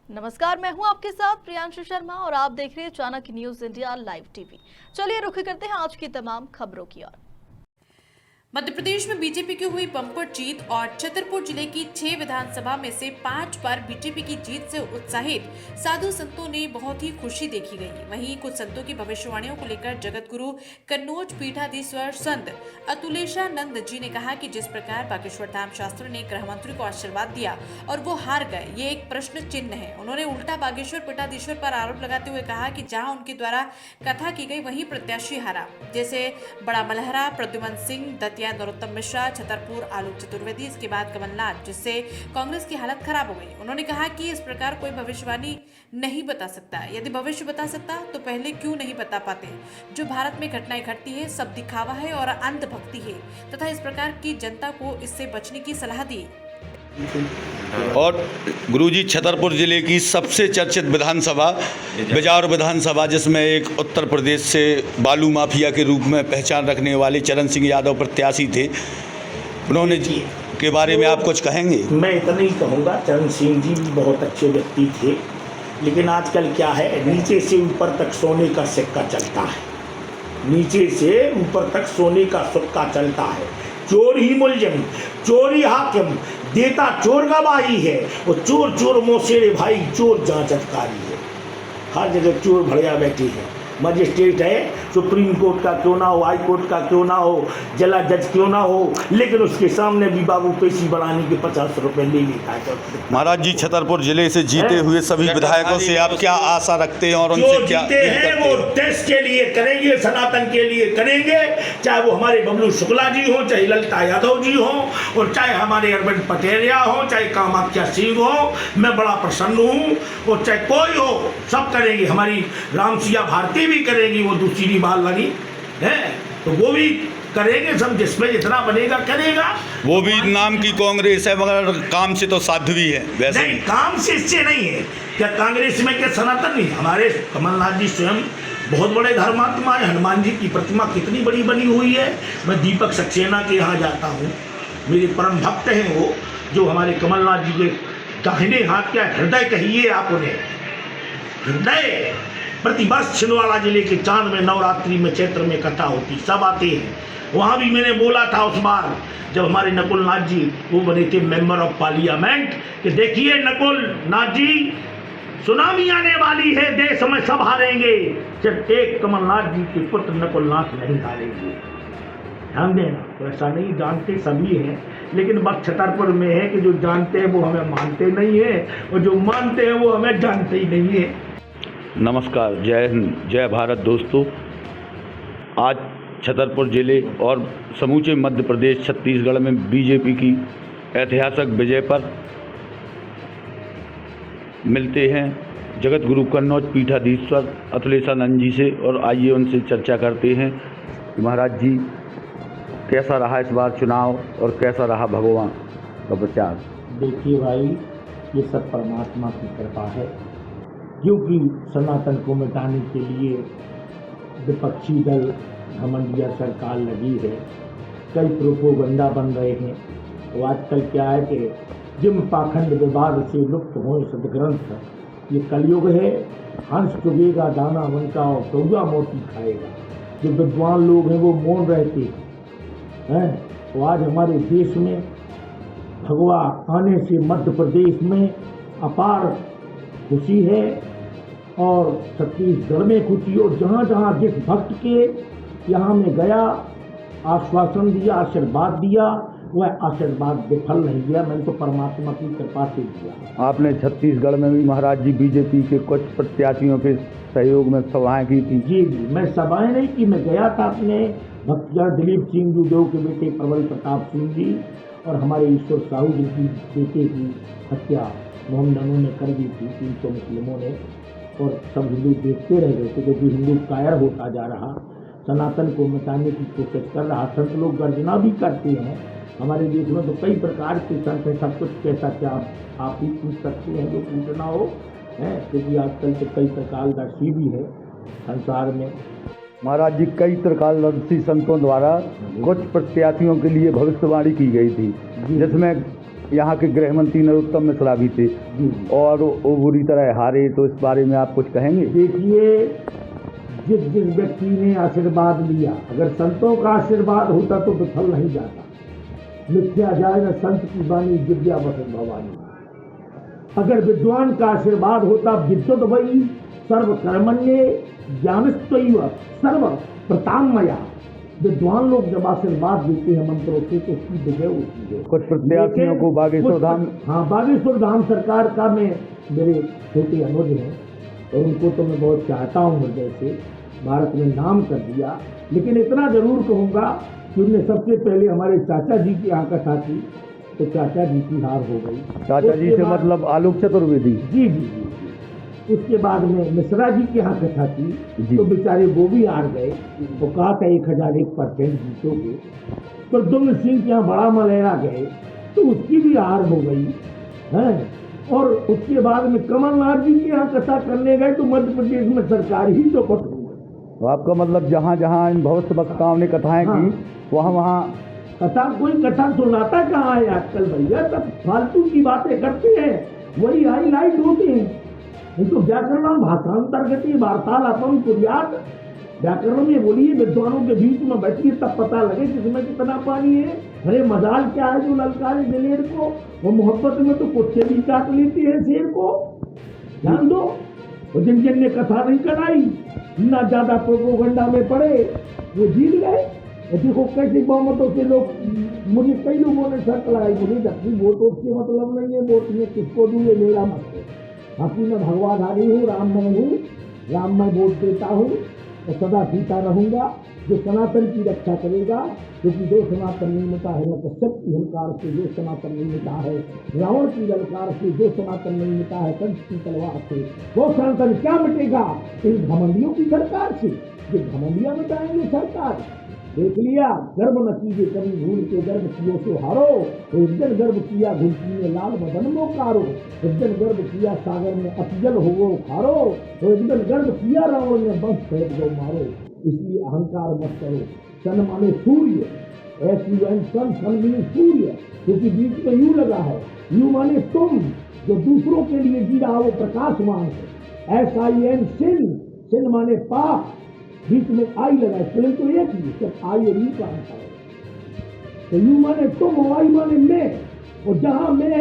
नमस्कार, मैं हूं आपके साथ प्रियांशु शर्मा और आप देख रहे हैं Chanakya news India live TV. चलिए रुख करते हैं आज की तमाम खबरों की ओर। मध्य प्रदेश में बीजेपी की हुई बम्पर जीत और छतरपुर जिले की 6 विधानसभा में से 5 बार बीजेपी की जीत से उत्साहित साधु संतों ने बहुत ही खुशी देखी गई। वहीं कुछ संतों की भविष्यवाणियों को लेकर जगत गुरु कन्नौज पीठाधीश्वर संत अतुलेशानंद जी ने कहा कि जिस प्रकार बागेश्वर धाम शास्त्री ने गृह मंत्री को आशीर्वाद दिया और वो हार गए, ये एक प्रश्न चिन्ह है। उन्होंने उल्टा बागेश्वर पीठाधीश्वर पर आरोप लगाते हुए कहा कि जहाँ उनके द्वारा कथा की गई वहीं प्रत्याशी हारा, जैसे बड़ा मलहरा, प्रद्युमन सिंह, नरोत्तम मिश्रा, छतरपुर आलोक चतुर्वेदी, इसके बाद कमलनाथ, जिससे कांग्रेस की हालत खराब हो गई। उन्होंने कहा कि इस प्रकार कोई भविष्यवाणी नहीं बता सकता। यदि भविष्य बता सकता तो पहले क्यों नहीं बता पाते। जो भारत में घटनाएं घटती है सब दिखावा है और अंधभक्ति है तथा इस प्रकार की जनता को इससे बचने की सलाह दी। और गुरुजी छतरपुर जिले की सबसे चर्चित विधानसभा बिजार विधानसभा, जिसमें एक उत्तर प्रदेश से बालू माफिया के रूप में पहचान रखने वाले चरण सिंह यादव प्रत्याशी थे, उन्होंने के बारे में आप कुछ कहेंगे? मैं इतना ही कहूँगा, चरण सिंह जी भी बहुत अच्छे व्यक्ति थे, लेकिन आजकल क्या है, नीचे से ऊपर तक सोने का सिक्का चलता है। नीचे से ऊपर तक सोने का सिक्का चलता है। चोर ही मुलजिम, चोर ही हाकिम, देता चोर गवाही है, और चोर चोर मोसेरे भाई, चोर जांच अधिकारी है। हर जगह चोर भड़िया बैठी है। मजिस्ट्रेट है, सुप्रीम कोर्ट का क्यों ना हो, हाई कोर्ट का क्यों ना हो, जिला जज क्यों ना हो, लेकिन उसके सामने भी बाबू पेशी बढ़ाने के 50 रुपए ले लेता है। महाराज जी, छतरपुर जिले से जीते हुए सभी विधायकों से आप क्या आशा रखते हैं और उनसे क्या जीते हैं वो देश के लिए करेंगे, सनातन के लिए करेंगे, चाहे वो हमारे बबलू शुक्ला जी हो, चाहे ललिता यादव जी हो, और चाहे हमारे अरविंद पटेरिया हो, चाहे कामाख्या सिंह हो। मैं बड़ा प्रसन्न हूँ, और चाहे कोई हो, सब करेंगे। हमारी रामसिया भारती भी करेंगी, वो दूसरी बाल वाली है, तो वो भी करेंगे। सब जिसमें जितना बनेगा करेगा। वो भी नाम की कांग्रेस है, मगर काम से तो साध्वी है। वैसे नहीं, काम से इससे नहीं है। क्या कांग्रेस में क्या सनातन नहीं? हमारे कमलनाथ जी स्वयं बहुत बड़े धर्मात्मा है। हनुमान जी की प्रतिमा कितनी बड़ी बनी हुई है। मैं दीपक सक्सेना के यहाँ जाता हूँ, मेरे परम भक्त हैं वो, जो हमारे कमलनाथ जी के दाहिने हाथ का हृदय कहिए आप उन्हें, हृदय। प्रतिवर्ष छिंदवाड़ा जिले के चांद में नवरात्रि में चैत्र में कथा होती, सब आते हैं। वहाँ भी मैंने बोला था उस बार जब हमारे नकुल नाथ जी वो बने थे मेंबर ऑफ पार्लियामेंट, कि देखिए नकुल नाथ जी, सुनामी आने वाली है, देश में सब हारेंगे, जब एक कमलनाथ जी के पुत्र नकुल नाथ नहीं हारेंगे। ध्यान देना। तो ऐसा नहीं, जानते सभी हैं, लेकिन बात छतरपुर में है कि जो जानते हैं वो हमें मानते नहीं है, और जो मानते हैं वो हमें जानते ही नहीं है। नमस्कार, जय हिंद, जय भारत। दोस्तों, आज छतरपुर जिले और समूचे मध्य प्रदेश छत्तीसगढ़ में बीजेपी की ऐतिहासिक विजय पर मिलते हैं जगत गुरु कन्नौज पीठाधीश्वर अतुलेशानंद जी से, और आइए उनसे चर्चा करते हैं कि महाराज जी, कैसा रहा इस बार चुनाव और कैसा रहा भगवान का प्रचार? देखिए भाई, ये सब परमात्मा की कृपा है, क्योंकि सनातन को मिटाने के लिए विपक्षी दल घमंडिया सरकार लगी है। कई प्रोपोगंडा बन रहे हैं। तो आजकल क्या है कि जिम पाखंड विवाद से लुप्त हो सदग्रंथ, ये कलयुग है। हंस चुगेगा दाना बनका और कौआ मोती खाएगा। जो विद्वान लोग हैं वो मौन रहते हैं। तो आज हमारे देश में भगवा आने से मध्य प्रदेश में अपार खुशी है, और छत्तीसगढ़ में खुशी। और जहाँ जहाँ जिस भक्त के यहाँ में गया, आश्वासन दिया, आशीर्वाद दिया, वह आशीर्वाद विफल नहीं गया। मैंने तो परमात्मा की कृपा से दिया। आपने छत्तीसगढ़ में भी महाराज जी बीजेपी के कुछ प्रत्याशियों के सहयोग में सभाएं की थी? जी, मैं सभाएं नहीं की, मैं गया था अपने भक्तिया दिलीप सिंह जूदेव के बेटे प्रबल प्रताप सिंह जी और हमारे ईश्वर साहू जी की बेटे की हत्या मोहम्मदनों ने कर दी थी, 300 मुस्लिमों ने, और सब हिंदू देखते रह गए थे, क्योंकि हिंदू कायर होता जा रहा, सनातन को मिटाने की कोशिश कर रहा। संत लोग गर्जना भी करते हैं। हमारे देश में तो कई प्रकार के संत हैं, सब कुछ कैसा क्या आप ही पूछ सकते हैं जो पूछना हो, है, क्योंकि आजकल तो कई प्रकारदर्शी भी है संसार में। महाराज जी, कई त्रिकालदर्शी संतों द्वारा कुछ प्रत्याशियों के लिए भविष्यवाणी की गई थी, जिसमें यहाँ के गृह मंत्री नरोत्तम मिश्रा भी थे और वो बुरी तरह हारे, तो इस बारे में आप कुछ कहेंगे? देखिए, जिस व्यक्ति ने आशीर्वाद लिया, अगर संतों का आशीर्वाद होता तो विफल नहीं जाता। मिथ्या जाए न संत की वाणी, विद्या वसन भवानी। अगर विद्वान का आशीर्वाद होता, विद्युत वही सर्व कर्मण्ये ज्ञानस्त्वैव सर्व प्रतामया। विद्वान लोग जब आशीर्वाद देते हैं मंत्रों से तो उसकी विजय होती है। कुछ प्रत्याशियों को बागेश्वर धाम, हाँ, बागेश्वर धाम सरकार का में मेरे छोटे अनुज हैं और उनको तो मैं बहुत चाहता हूँ हृदय से, भारत में नाम कर दिया। लेकिन इतना जरूर कहूँगा कि उनने सबसे पहले हमारे चाचा जी की यहाँ कथा की, तो चाचा जी की हार हो गई। चाचा जी से मतलब आलोक चतुर्वेदी? जी जी जी। उसके बाद में मिश्रा जी की यहाँ कथा की तो बेचारे वो भी हार गए। वो कहा था 1001% जीतोगे। तो दुम्न सिंह के यहाँ बड़ा मलेरा गए तो उसकी भी हार हो गई है। और उसके बाद में कमलनाथ जी के यहाँ कथा करने गए तो मध्य प्रदेश में सरकार ही चौपट हो गई। तो आपका मतलब जहाँ जहाँ इन भविष्य वक्ताओं ने कथाएं की वहाँ कथा, कोई कथा सुनाता कहाँ है आजकल भैया? सब फालतू की बातें करते हैं, वही हाईलाइट होते हैं। तो व्याकरण भाषांतर्गति वार्तालापम कुर्यात। व्याकरण में बोलिए, विद्वानों के बीच में बैठिए, तब पता लगे किसमें कितना पानी है। अरे मजाल क्या है जो ललकारे दिलेर को, वो मोहब्बत में तो कुत्ते भी काट लेते हैं शेर को। ध्यान दो, वो जिन जिन ने कथा नहीं कराई, ना ज्यादा प्रोपोगंडा में पड़े, वो जीत गए। और देखो कैसे बहुमतों से लोग, मुझे कई लोगों ने शर्त लगाई, मुझे अपनी वोटों से मतलब नहीं है, वोट में किसको दूँ ये मेरा मत है। बाकी मैं भगवाधारी हूँ, राममय हूँ, राम मैं वोट देता हूँ और सदा सीता रहूँगा। जो सनातन की रक्षा करेगा, क्योंकि जो सनातन नहीं मिटा है, न कश्यप की हलकार से जो सनातन नहीं मिटा है, रावण की ललकार से जो सनातन नहीं मिटा है, कंस की तलवार से वो सनातन क्या मिटेगा? इन घमंडियों की सरकार से। ये घमंडियाँ मिटाएंगे सरकार। देख लिया, गर्भ न कीजिए कभी भूल के, गर्भ कियो से हारो। तो एक दिन गर्भ किया घुलकी में लाल बदन मोकारो। एक दिन गर्भ किया सागर में अतिजल हो खारो। तो एक दिन गर्भ किया रावण में वंश फेंक दो मारो। इसलिए अहंकार मत करो। सन माने सूर्य, SUN सन, सन मीन सूर्य, क्योंकि बीच में यू लगा है। यू माने तुम, जो दूसरों के लिए जी रहा वो प्रकाशमान है। SIN सिन, सिन माने पाप, बीच में आई लगा, स्पेलिंग तो एक ही, सिर्फ आई और यू का अंतर है। तो यू माने तुम और आई माने मैं, और जहां मैं